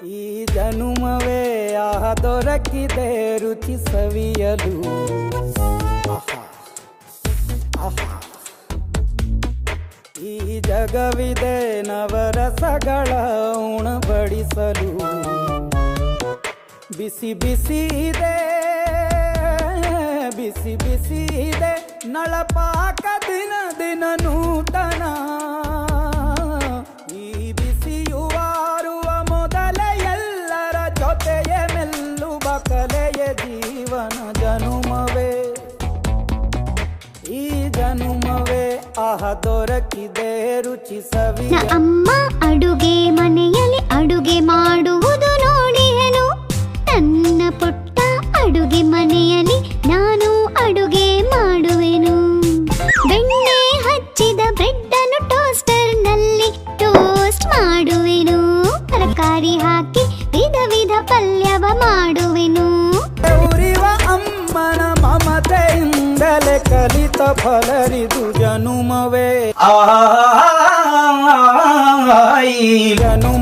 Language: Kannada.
ಈ ಜನುಮವೇ ಆಹ ದೊರಕಿದೆ ರುಚಿ ಸವಿಯಲು. ಈ ಜಗವಿದೆ ನವರಸಗಳ ಉಣಬಡಿಸಲು. ಬಿಸಿ ಬಿಸಿ ಇದೆ, ಬಿಸಿ ಬಿಸಿ ಇದೆ ನಳಪಾಕ ದಿನ ದಿನ ನೂತನ. ಈ ಬಿಸಿಯುವಾರುವ ಮೊದಲೇ ಎಲ್ಲರ ಜೊತೆಯೇ ಮೆಲ್ಲುವ ಕಲೆಯ ಜೀವನ ಜನುಮವೇ. ಈ ಜನುಮವೇ ಆಹ ದೊರಕಿದೆ ರುಚಿ ಸವಿ. ಅಮ್ಮ ಅಡುಗೆ ಮನೆಯಲ್ಲಿ ಅಡುಗೆ ಮಾಡುವುದು ನೋಡಿಯೇನು. ನನ್ನ ಪುಟ್ಟ ಅಡುಗೆ ಮನೆಯಲ್ಲಿ ನಾನು ಅಡುಗೆ ಮಾಡುವೆನು. ಬೆಣ್ಣೆ ಹಚ್ಚಿದ ಬ್ರೆಡ್ ಅನ್ನು ಟೋಸ್ಟರ್ ನಲ್ಲಿ ಟೋಸ್ಟ್ ಮಾಡುವೆನು. ತರಕಾರಿ ಹಾಕಿ ವಿಧ ವಿಧ ಪಲ್ಯವ ಮಾಡುವೆನು. ಉರಿವ ಅಮ್ಮನ ಮಮತೆಯಿಂದಲೇ ಕಲಿತ ಫಲರಿದು ಜನುಮವೇ. ಈ ಜನುಮ